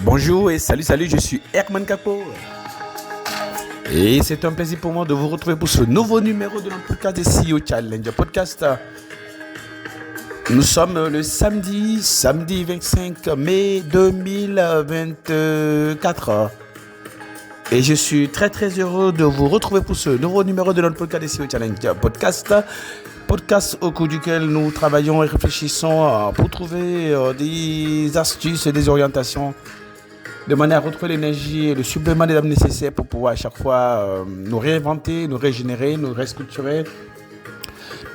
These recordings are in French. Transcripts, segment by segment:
Bonjour et salut, je suis Herman Capo. Et c'est un plaisir pour moi de vous retrouver pour ce nouveau numéro de notre podcast de CEO Challenge Podcast. Nous sommes le samedi 25 mai 2024. Et je suis très heureux de vous retrouver pour ce nouveau numéro de notre podcast de CEO Challenge Podcast. Podcast au cours duquel nous travaillons et réfléchissons pour trouver des astuces et des orientations de manière à retrouver l'énergie et le supplément des âmes nécessaires pour pouvoir à chaque fois nous réinventer, nous régénérer, nous restructurer,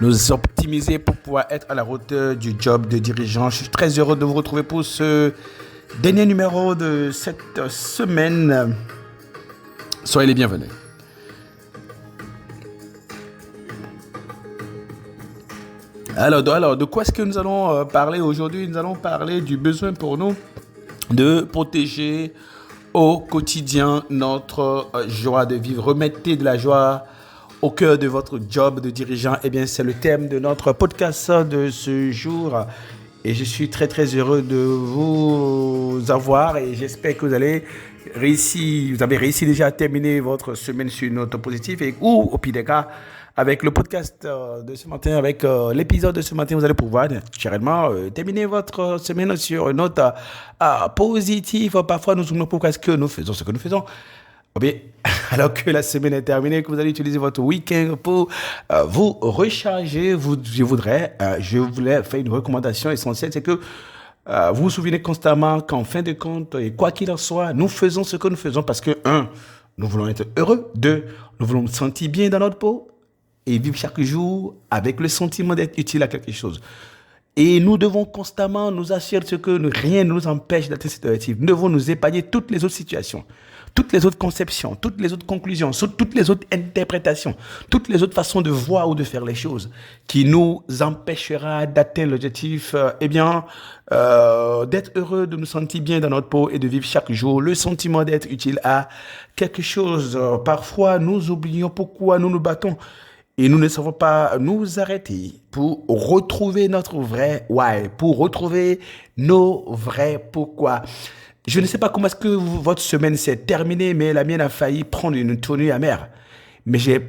nous optimiser pour pouvoir être à la hauteur du job de dirigeant. Je suis très heureux de vous retrouver pour ce dernier numéro de cette semaine. Soyez les bienvenus. Alors, de quoi est-ce que nous allons parler aujourd'hui? Nous allons parler du besoin pour nous de protéger au quotidien notre joie de vivre. Remettez de la joie au cœur de votre job de dirigeant. Eh bien, c'est le thème de notre podcast de ce jour. Et je suis très heureux de vous avoir et j'espère que vous avez réussi déjà à terminer votre semaine sur une note positive ou au pire des cas, avec le podcast de ce matin, avec l'épisode de ce matin, vous allez pouvoir naturellement terminer votre semaine sur une note positive. Parfois, nous nous demandons pourquoi est-ce que nous faisons ce que nous faisons. Bien, alors que la semaine est terminée, que vous allez utiliser votre week-end pour vous recharger, je voulais faire une recommandation essentielle, c'est que vous vous souvenez constamment qu'en fin de compte, et quoi qu'il en soit, nous faisons ce que nous faisons parce que, 1, nous voulons être heureux, 2, nous voulons nous sentir bien dans notre peau et vivre chaque jour avec le sentiment d'être utile à quelque chose. Et nous devons constamment nous assurer que rien ne nous empêche d'atteindre cet objectif. Nous devons nous épargner toutes les autres situations, toutes les autres conceptions, toutes les autres conclusions, toutes les autres interprétations, toutes les autres façons de voir ou de faire les choses qui nous empêchera d'atteindre l'objectif, d'être heureux, de nous sentir bien dans notre peau et de vivre chaque jour le sentiment d'être utile à quelque chose. Parfois, nous oublions pourquoi nous nous battons. Et nous ne savons pas nous arrêter pour retrouver notre vrai why, pour retrouver nos vrais pourquoi. Je ne sais pas comment est-ce que votre semaine s'est terminée, mais la mienne a failli prendre une tournure amère. Mais j'ai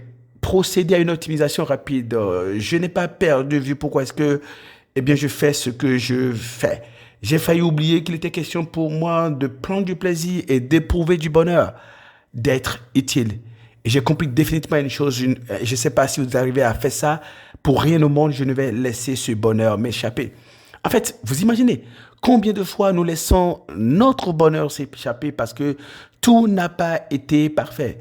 procédé à une optimisation rapide. Je n'ai pas perdu de vue pourquoi est-ce que je fais ce que je fais. J'ai failli oublier qu'il était question pour moi de prendre du plaisir et d'éprouver du bonheur, d'être utile. Et j'ai compris définitivement une chose, je ne sais pas si vous arrivez à faire ça, pour rien au monde, je ne vais laisser ce bonheur m'échapper. En fait, vous imaginez combien de fois nous laissons notre bonheur s'échapper parce que tout n'a pas été parfait.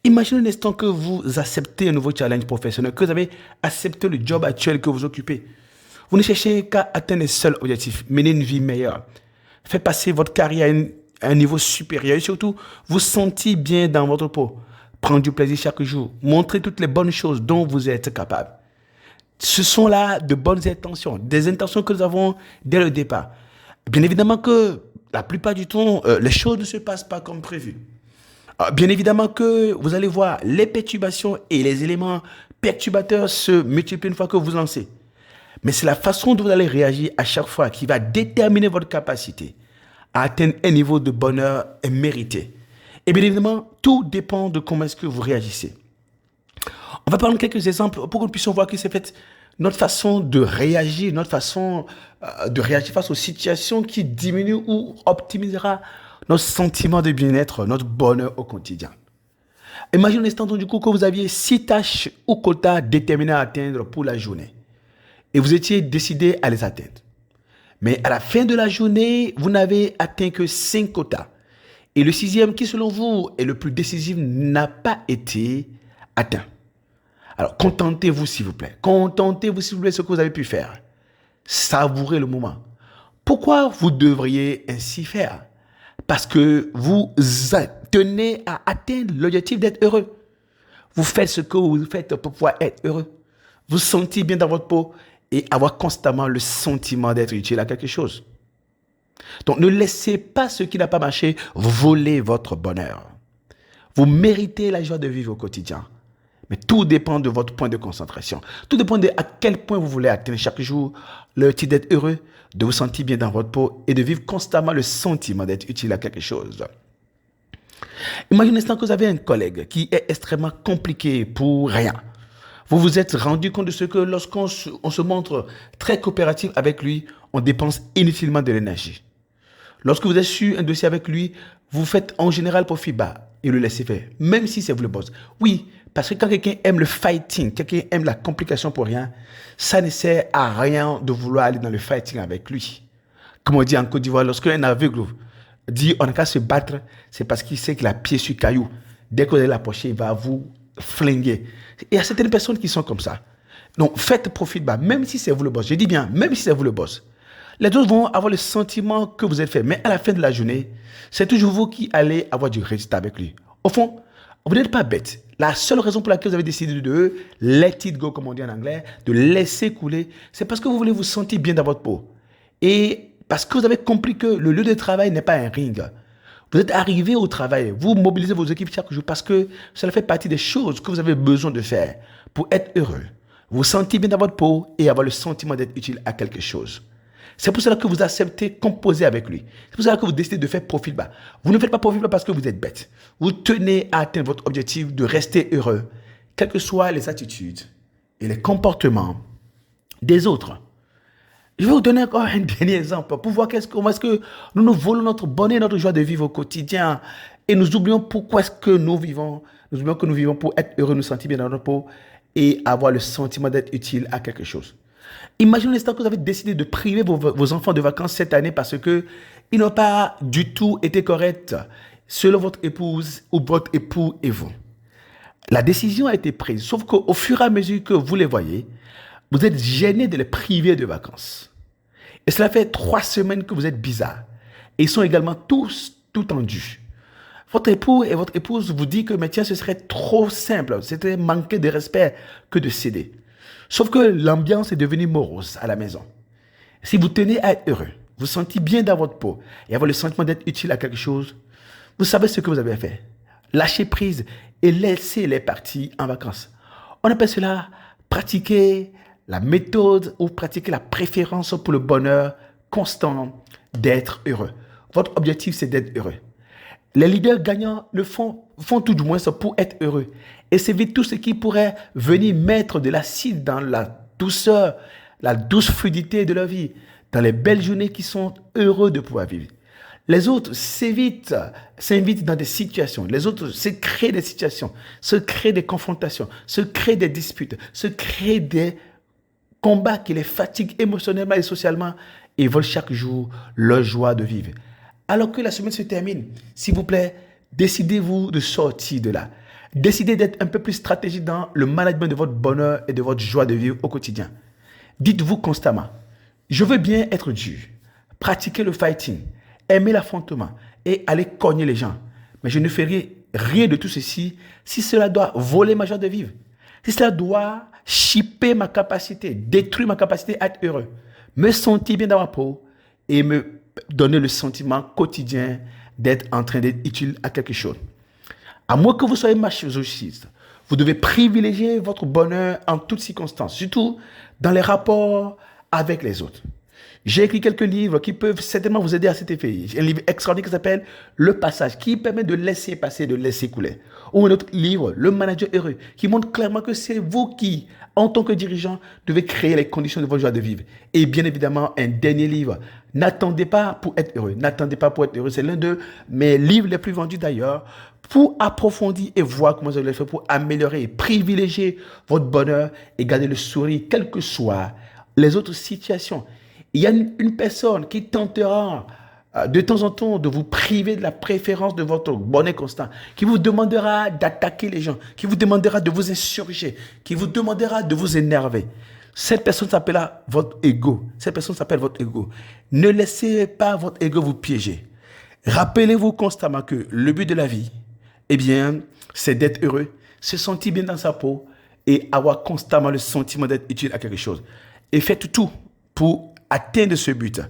Imaginez un instant que vous acceptez un nouveau challenge professionnel, que vous avez accepté le job actuel que vous occupez. Vous ne cherchez qu'à atteindre un seul objectif, mener une vie meilleure, faire passer votre carrière à un niveau supérieur et surtout vous sentir bien dans votre peau. Prendre du plaisir chaque jour, montrer toutes les bonnes choses dont vous êtes capable. Ce sont là de bonnes intentions, des intentions que nous avons dès le départ. Bien évidemment que la plupart du temps, les choses ne se passent pas comme prévu. Bien évidemment que vous allez voir les perturbations et les éléments perturbateurs se multiplient une fois que vous lancez. Mais c'est la façon dont vous allez réagir à chaque fois qui va déterminer votre capacité à atteindre un niveau de bonheur mérité. Et bien évidemment, tout dépend de comment est-ce que vous réagissez. On va prendre quelques exemples pour que nous puissions voir que c'est fait notre façon de réagir, notre façon de réagir face aux situations qui diminuent ou optimisera notre sentiment de bien-être, notre bonheur au quotidien. Imaginez un instant du coup que vous aviez 6 tâches ou quotas déterminés à atteindre pour la journée. Et vous étiez décidé à les atteindre. Mais à la fin de la journée, vous n'avez atteint que 5 quotas. Et le 6e, qui selon vous est le plus décisif, n'a pas été atteint. Alors, contentez-vous s'il vous plaît. Contentez-vous s'il vous plaît de ce que vous avez pu faire. Savourez le moment. Pourquoi vous devriez ainsi faire? Parce que vous tenez à atteindre l'objectif d'être heureux. Vous faites ce que vous faites pour pouvoir être heureux. Vous sentez bien dans votre peau et avoir constamment le sentiment d'être utile à quelque chose. Donc, ne laissez pas ce qui n'a pas marché voler votre bonheur. Vous méritez la joie de vivre au quotidien. Mais tout dépend de votre point de concentration. Tout dépend de à quel point vous voulez atteindre chaque jour le titre d'être heureux, de vous sentir bien dans votre peau et de vivre constamment le sentiment d'être utile à quelque chose. Imaginez un instant que vous avez un collègue qui est extrêmement compliqué pour rien. Vous vous êtes rendu compte de ce que lorsqu'on se montre très coopératif avec lui, on dépense inutilement de l'énergie. Lorsque vous êtes sur un dossier avec lui, vous faites en général profil bas et le laissez faire, même si c'est vous le boss. Oui, parce que quand quelqu'un aime le fighting, quelqu'un aime la complication pour rien, ça ne sert à rien de vouloir aller dans le fighting avec lui. Comme on dit en Côte d'Ivoire, lorsqu'un aveugle dit on n'a qu'à se battre, c'est parce qu'il sait qu'il a pied sur caillou. Dès que vous allez l'approcher, il va vous flinguer. Il y a certaines personnes qui sont comme ça. Donc faites profil bas, même si c'est vous le boss. Je dis bien, même si c'est vous le boss. Les autres vont avoir le sentiment que vous êtes fait. Mais à la fin de la journée, c'est toujours vous qui allez avoir du résultat avec lui. Au fond, vous n'êtes pas bête. La seule raison pour laquelle vous avez décidé de let it go, comme on dit en anglais, de laisser couler, c'est parce que vous voulez vous sentir bien dans votre peau. Et parce que vous avez compris que le lieu de travail n'est pas un ring. Vous êtes arrivé au travail, vous mobilisez vos équipes chaque jour parce que cela fait partie des choses que vous avez besoin de faire pour être heureux. Vous sentir bien dans votre peau et avoir le sentiment d'être utile à quelque chose. C'est pour cela que vous acceptez composer avec lui. C'est pour cela que vous décidez de faire profil bas. Vous ne faites pas profil bas parce que vous êtes bête. Vous tenez à atteindre votre objectif de rester heureux, quelles que soient les attitudes et les comportements des autres. Je vais vous donner encore un dernier exemple pour voir comment est-ce que nous nous volons notre bonheur, notre joie de vivre au quotidien et nous oublions pourquoi est-ce que nous vivons. Nous oublions que nous vivons pour être heureux, nous sentir bien dans notre peau et avoir le sentiment d'être utile à quelque chose. Imaginez l'instant que vous avez décidé de priver vos enfants de vacances cette année parce qu'ils n'ont pas du tout été corrects selon votre épouse ou votre époux et vous. La décision a été prise, sauf qu'au fur et à mesure que vous les voyez, vous êtes gêné de les priver de vacances. Et cela fait 3 semaines que vous êtes bizarre. Et ils sont également tous tout tendus. Votre époux et votre épouse vous disent que mais tiens, ce serait trop simple, c'était manquer de respect que de céder. Sauf que l'ambiance est devenue morose à la maison. Si vous tenez à être heureux, vous sentez bien dans votre peau et avoir le sentiment d'être utile à quelque chose, vous savez ce que vous avez fait. Lâchez prise et laissez les parties en vacances. On appelle cela pratiquer la méthode ou pratiquer la préférence pour le bonheur constant d'être heureux. Votre objectif, c'est d'être heureux. Les leaders gagnants le font tout du moins pour être heureux et s'évitent tout ce qui pourrait venir mettre de l'acide dans la douceur, la douce fluidité de leur vie, dans les belles journées qui sont heureux de pouvoir vivre. Les autres s'invitent dans des situations. Les autres se créent des situations, se créent des confrontations, se créent des disputes, se créent des combats qui les fatiguent émotionnellement et socialement et volent chaque jour leur joie de vivre. Alors que la semaine se termine, s'il vous plaît, décidez-vous de sortir de là. Décidez d'être un peu plus stratégique dans le management de votre bonheur et de votre joie de vivre au quotidien. Dites-vous constamment, je veux bien être dur, pratiquer le fighting, aimer l'affrontement et aller cogner les gens. Mais je ne ferai rien de tout ceci si cela doit voler ma joie de vivre. Si cela doit chipper ma capacité, détruire ma capacité à être heureux, me sentir bien dans ma peau et me donner le sentiment quotidien d'être en train d'être utile à quelque chose. À moins que vous soyez masochiste, vous devez privilégier votre bonheur en toutes circonstances, surtout dans les rapports avec les autres. J'ai écrit quelques livres qui peuvent certainement vous aider à cet effet. Un livre extraordinaire qui s'appelle Le Passage, qui permet de laisser passer, de laisser couler. Ou un autre livre, Le Manager Heureux, qui montre clairement que c'est vous qui, en tant que dirigeant, devez créer les conditions de votre joie de vivre. Et bien évidemment, un dernier livre, N'attendez pas pour être heureux. N'attendez pas pour être heureux. C'est l'un de mes livres les plus vendus d'ailleurs, pour approfondir et voir comment vous allez faire pour améliorer et privilégier votre bonheur et garder le sourire, quelles que soient les autres situations. Il y a une personne qui tentera de temps en temps de vous priver de la préférence de votre bonheur constant, qui vous demandera d'attaquer les gens, qui vous demandera de vous insurger, qui vous demandera de vous énerver. Cette personne s'appellera votre ego. Cette personne s'appelle votre ego. Ne laissez pas votre ego vous piéger. Rappelez-vous constamment que le but de la vie, eh bien, c'est d'être heureux, se sentir bien dans sa peau et avoir constamment le sentiment d'être utile à quelque chose. Et faites tout pour atteindre ce but.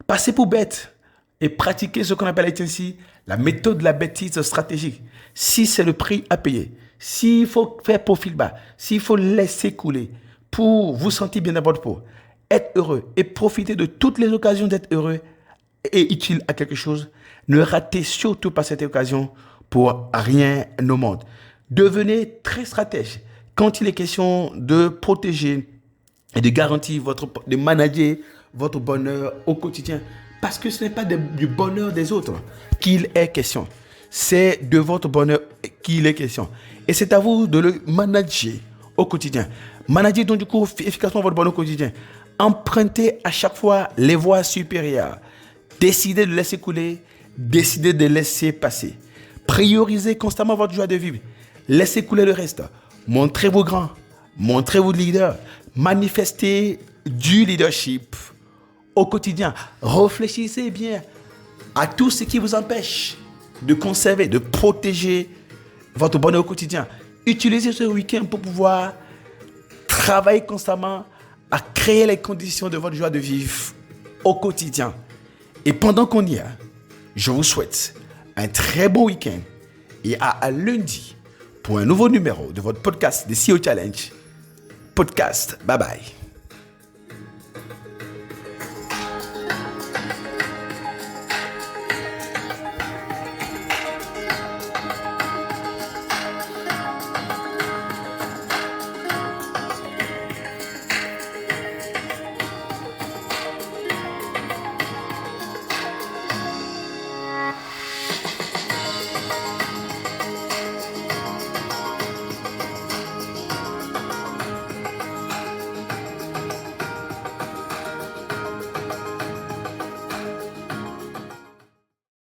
Passez pour bête et pratiquez ce qu'on appelle ainsi la méthode de la bêtise stratégique. Si c'est le prix à payer, s'il faut faire profil bas, s'il faut laisser couler pour vous sentir bien dans votre peau, être heureux et profiter de toutes les occasions d'être heureux et utile à quelque chose, ne ratez surtout pas cette occasion pour rien au monde. Devenez très stratège quand il est question de protéger et de garantir de manager votre bonheur au quotidien. Parce que ce n'est pas du bonheur des autres qu'il est question. C'est de votre bonheur qu'il est question. Et c'est à vous de le manager au quotidien. Manager donc du coup efficacement votre bonheur au quotidien. Empruntez à chaque fois les voies supérieures. Décidez de laisser couler. Décidez de laisser passer. Priorisez constamment votre joie de vivre. Laissez couler le reste. Montrez-vous grand. Montrez-vous leader. Manifestez du leadership au quotidien. Réfléchissez bien à tout ce qui vous empêche de conserver, de protéger votre bonheur au quotidien. Utilisez ce week-end pour pouvoir travailler constamment à créer les conditions de votre joie de vivre au quotidien. Et pendant qu'on y est, je vous souhaite un très bon week-end et à lundi pour un nouveau numéro de votre podcast, The CEO Challenge. Podcast. Bye bye.